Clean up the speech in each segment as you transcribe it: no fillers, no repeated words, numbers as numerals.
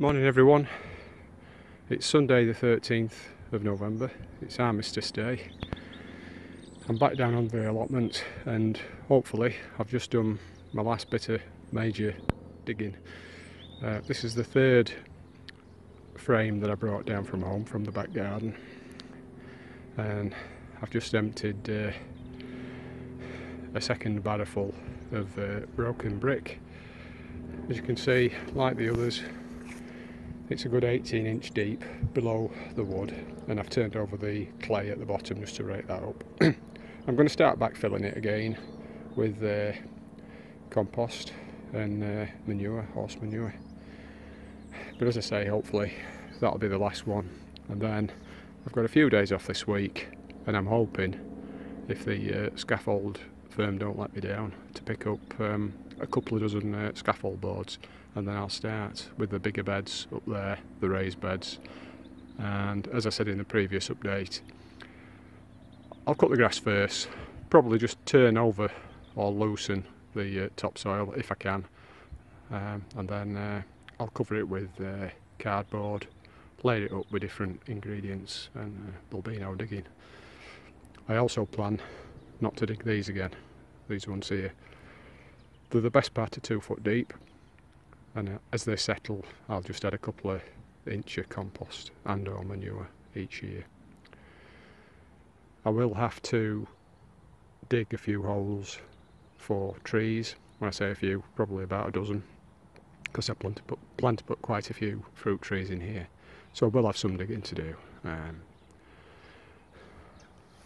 Morning everyone, it's Sunday the 13th of November, it's Armistice Day. I'm back down on the allotment and hopefully I've just done my last bit of major digging. This is the third frame that I brought down from home, from the back garden, and I've just emptied a second barrow full of broken brick. As you can see, like the others, it's a good 18-inch deep below the wood, and I've turned over the clay at the bottom just to rake that up. I'm going to start backfilling it again with compost and manure, horse manure. But as I say, hopefully that'll be the last one, and then I've got a few days off this week, and I'm hoping, if the scaffold firm don't let me down, to pick up a couple of dozen scaffold boards, and then I'll start with the bigger beds up there, the raised beds. And as I said in the previous update, I'll cut the grass first, probably just turn over or loosen the topsoil if I can, and then I'll cover it with cardboard, layer it up with different ingredients, and there'll be no digging. I also plan not to dig these again, these ones here. They're the best part of 2 foot deep, and as they settle I'll just add a couple of inch of compost and or manure each year. I will have to dig a few holes for trees. When I say a few, probably about a dozen, because I plan to put quite a few fruit trees in here, so I will have some digging to do.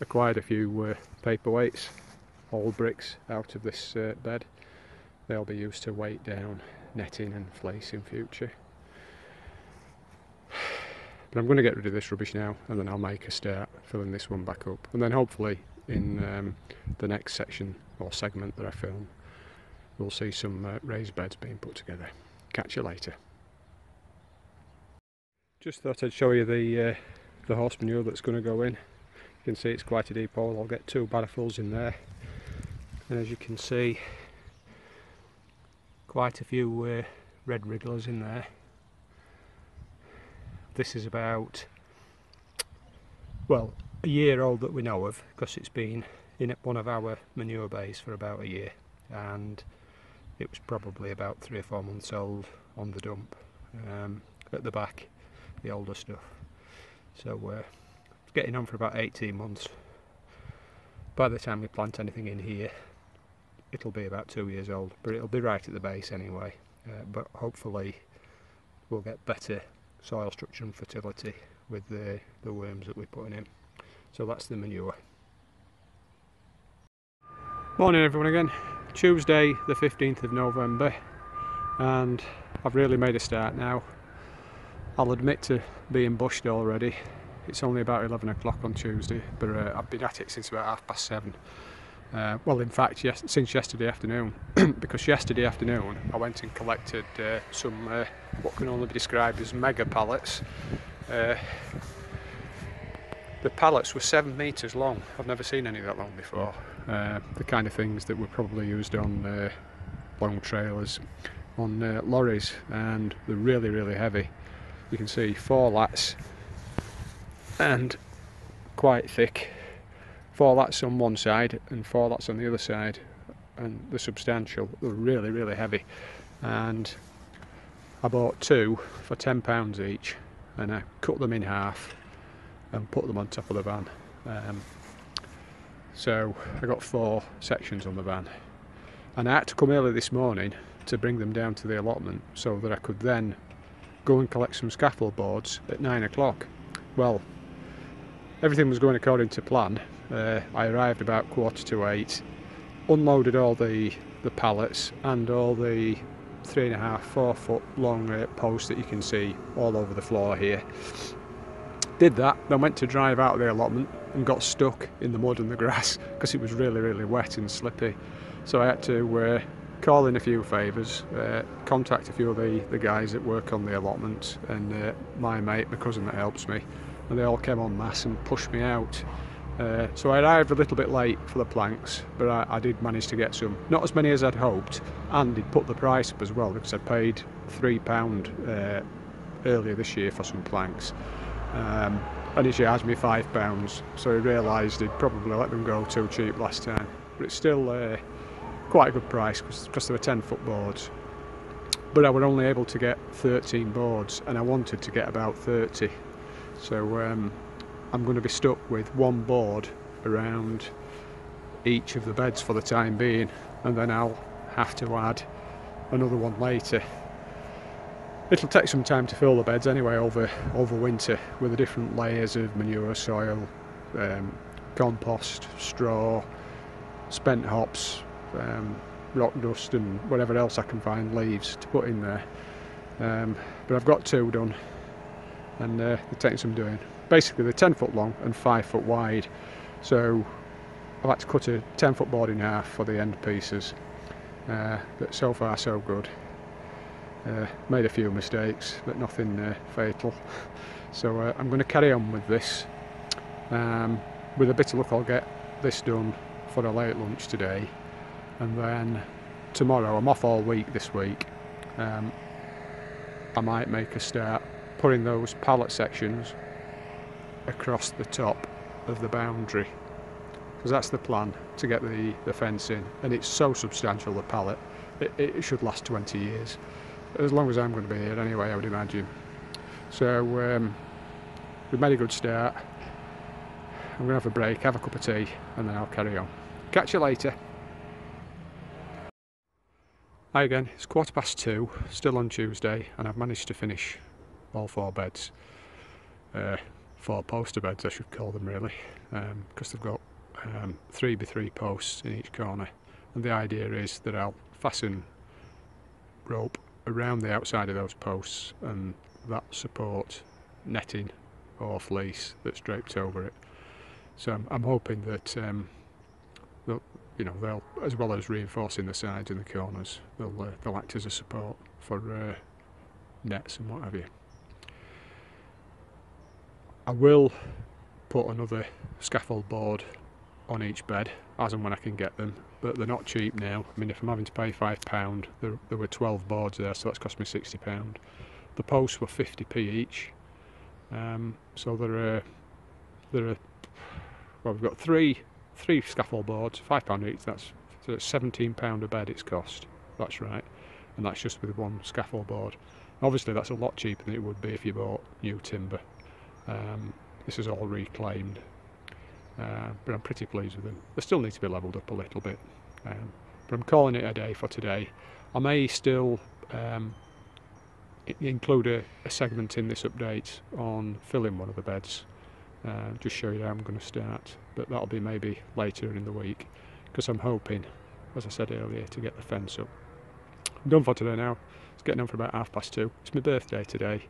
Acquired a few paperweights, old bricks out of this bed. They'll be used to weight down netting and fleece in future. But I'm going to get rid of this rubbish now, and then I'll make a start filling this one back up, and then hopefully in the next section or segment that I film, we'll see some raised beds being put together. Catch you later. Just thought I'd show you the horse manure that's going to go in. You can see it's quite a deep hole. I'll get 2 barrowfuls in there, and as you can see, quite a few red wrigglers in there. This is about, well, a year old that we know of, because it's been in one of our manure bays for about a year, and it was probably about 3 or 4 months old on the dump at the back, the older stuff. So it's getting on for about 18 months. By the time we plant anything in here, it'll be about 2 years old, but it'll be right at the base anyway. But hopefully we'll get better soil structure and fertility with the worms that we're putting in. So that's the manure. Morning everyone again. Tuesday the 15th of November, and I've really made a start now. I'll admit to being bushed already. It's only about 11 o'clock on Tuesday, but I've been at it since about 7:30. Well, in fact, since yesterday afternoon, because yesterday afternoon I went and collected some what can only be described as mega pallets. The pallets were 7 metres long. I've never seen any that long before. The kind of things that were probably used on long trailers, on lorries, and they're really, really heavy. You can see 4 lats and quite thick. 4 lats on one side and 4 lats on the other side, and they're substantial. They're really, really heavy, and I bought 2 for £10 each, and I cut them in half and put them on top of the van. So I got 4 sections on the van, and I had to come early this morning to bring them down to the allotment so that I could then go and collect some scaffold boards at 9 o'clock. Well, everything was going according to plan. I arrived about 7:45, unloaded all the pallets and all the 3.5, 4 foot long posts that you can see all over the floor here. Did that, then went to drive out of the allotment and got stuck in the mud and the grass because it was really, really wet and slippy. So I had to call in a few favours, contact a few of the guys that work on the allotment, and my mate, my cousin that helps me, and they all came en masse and pushed me out. So I arrived a little bit late for the planks, but I did manage to get some. Not as many as I'd hoped, and he'd put the price up as well, because I paid £3 earlier this year for some planks, and he charged me £5, so he realised he'd probably let them go too cheap last time. But it's still quite a good price because they were 10-foot boards. But I were only able to get 13 boards, and I wanted to get about 30. So I'm going to be stuck with one board around each of the beds for the time being, and then I'll have to add another one later. It'll take some time to fill the beds anyway over winter with the different layers of manure, soil, compost, straw, spent hops, rock dust and whatever else I can find, leaves to put in there. But I've got 2 done, and they're taking some doing. Basically they're 10 foot long and 5 foot wide, so I've had to cut a 10-foot board in half for the end pieces, but so far so good. Made a few mistakes, but nothing fatal. So I'm going to carry on with this. With a bit of luck I'll get this done for a late lunch today, and then tomorrow, I'm off all week this week, I might make a start putting those pallet sections across the top of the boundary, because that's the plan, to get the fence in, and it's so substantial, the pallet, it should last 20 years. As long as I'm going to be here anyway, I would imagine. So we've made a good start. I'm going to have a break, have a cup of tea, and then I'll carry on. Catch you later. Hi again, it's 2:15, still on Tuesday, and I've managed to finish all 4 beds. 4 poster beds I should call them really, because they've got 3x3 posts in each corner, and the idea is that I'll fasten rope around the outside of those posts, and that support netting or fleece that's draped over it. So I'm hoping that they'll, as well as reinforcing the sides and the corners, they'll act as a support for nets and what have you. I will put another scaffold board on each bed as and when I can get them, but they're not cheap now. I mean, if I'm having to pay £5, there were 12 boards there, so that's cost me £60. The posts were 50p each, so there are well, we've got three scaffold boards, £5 each. That's £17 a bed it's cost. That's right, and that's just with one scaffold board. Obviously, that's a lot cheaper than it would be if you bought new timber. This is all reclaimed. But I'm pretty pleased with them. They still need to be levelled up a little bit, but I'm calling it a day for today. I may still include a segment in this update on filling one of the beds, just show you how I'm going to start, but that'll be maybe later in the week, because I'm hoping, as I said earlier, to get the fence up. I'm done for today now. It's getting on for about 2:30. It's my birthday today,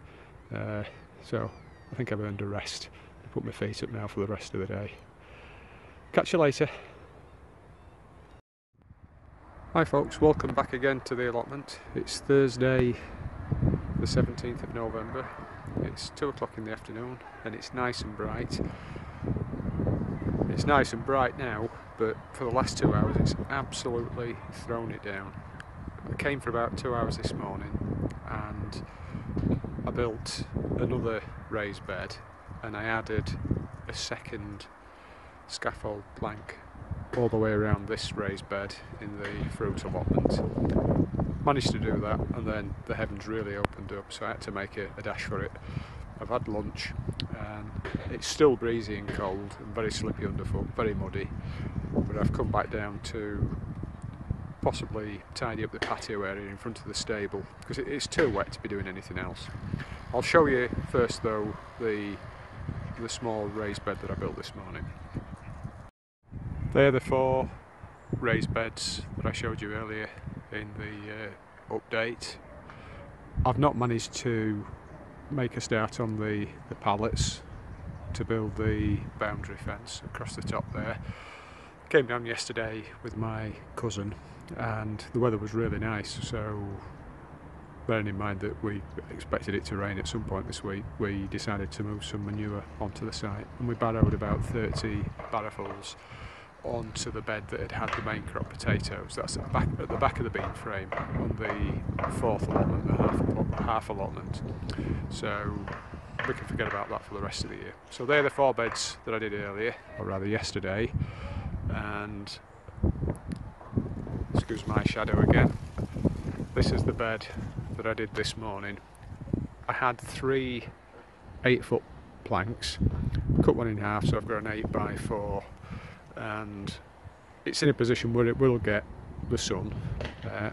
so I think I've earned a rest. I'll put my feet up now for the rest of the day. Catch you later. Hi folks, welcome back again to the allotment. It's Thursday the 17th of November. It's 2 o'clock in the afternoon and it's nice and bright. It's nice and bright now, but for the last 2 hours it's absolutely thrown it down. I came for about 2 hours this morning and I built another raised bed, and I added a second scaffold plank all the way around this raised bed in the fruit allotment. Managed to do that, and then the heavens really opened up, so I had to make a dash for it. I've had lunch and it's still breezy and cold and very slippy underfoot, very muddy, but I've come back down to possibly tidy up the patio area in front of the stable, because it's too wet to be doing anything else. I'll show you first though the small raised bed that I built this morning. They're the 4 raised beds that I showed you earlier in the update. I've not managed to make a start on the pallets to build the boundary fence across the top there. Came down yesterday with my cousin and the weather was really nice, so bearing in mind that we expected it to rain at some point this week, we decided to move some manure onto the site, and we barrowed about 30 barrowfuls onto the bed that had the main crop potatoes. That's at the back of the beam frame on the fourth allotment, the half allotment. So we can forget about that for the rest of the year. So they're the 4 beds that I did earlier, or rather yesterday, and excuse my shadow again. This is the bed that I did this morning. I had 3 8-foot planks, cut one in half, so I've got an 8x4, and it's in a position where it will get the sun,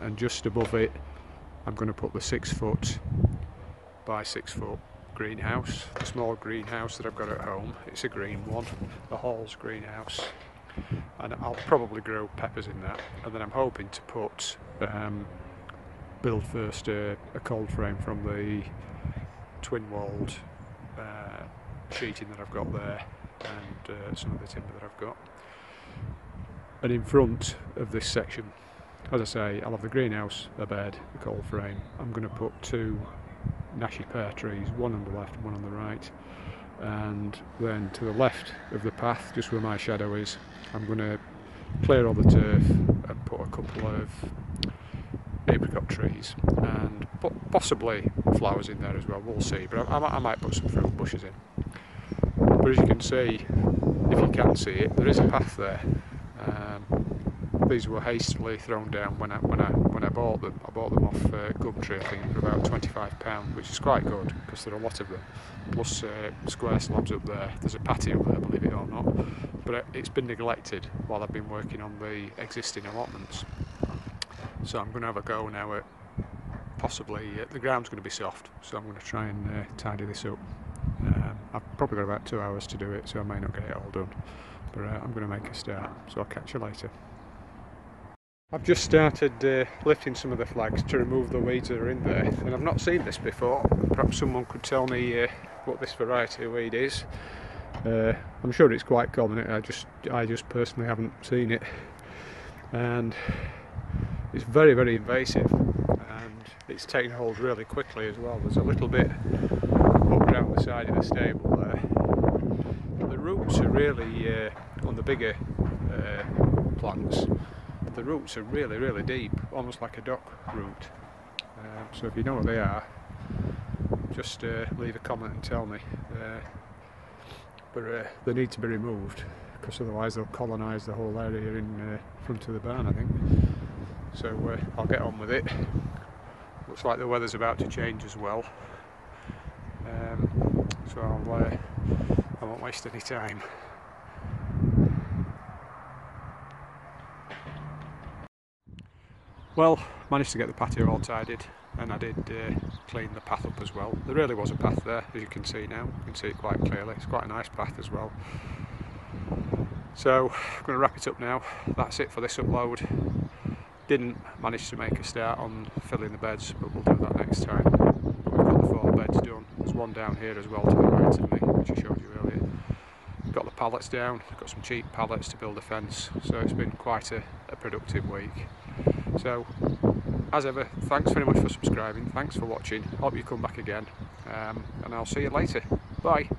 and just above it I'm going to put the 6-foot by 6-foot greenhouse, the small greenhouse that I've got at home. It's a green one, the Hall's greenhouse, and I'll probably grow peppers in that. And then I'm hoping to put build first a cold frame from the twin walled sheeting that I've got there, and some of the timber that I've got. And in front of this section, as I say, I'll have the greenhouse, a bed, a cold frame. I'm going to put 2 Nashi pear trees, one on the left and one on the right, and then to the left of the path, just where my shadow is, I'm going to clear all the turf and put a couple of apricot trees and possibly flowers in there as well. We'll see, but I might put some fruit bushes in. But as you can see, if you can see it, there is a path there. These were hastily thrown down when I bought them. I bought them off Gumtree, I think, for about £25, which is quite good because there are a lot of them. Plus square slabs up there. There's a patio there, believe it or not. But it's been neglected while I've been working on the existing allotments. So I'm going to have a go now at possibly, the ground's going to be soft, so I'm going to try and tidy this up. I've probably got about 2 hours to do it, so I may not get it all done. But I'm going to make a start, so I'll catch you later. I've just started lifting some of the flags to remove the weeds that are in there, and I've not seen this before. Perhaps someone could tell me what this variety of weed is. I'm sure it's quite common, I just personally haven't seen it. And it's very, very invasive, and it's taken hold really quickly as well. There's a little bit up around the side of the stable there. The roots are really, on the bigger plants, the roots are really, really deep, almost like a dock root. So if you know what they are, just leave a comment and tell me. But they need to be removed, because otherwise they'll colonise the whole area in front of the barn, I think. So I'll get on with it. Looks like the weather's about to change as well. So I won't waste any time. Well, managed to get the patio all tidied, and I did clean the path up as well. There really was a path there, as you can see now. You can see it quite clearly. It's quite a nice path as well. So I'm going to wrap it up now. That's it for this upload. Didn't manage to make a start on filling the beds, but we'll do that next time. We've got the 4 beds done. There's one down here as well to the right of me, which I showed you earlier. Got the pallets down, got some cheap pallets to build a fence, so it's been quite a productive week. So, as ever, thanks very much for subscribing, thanks for watching, hope you come back again, and I'll see you later. Bye!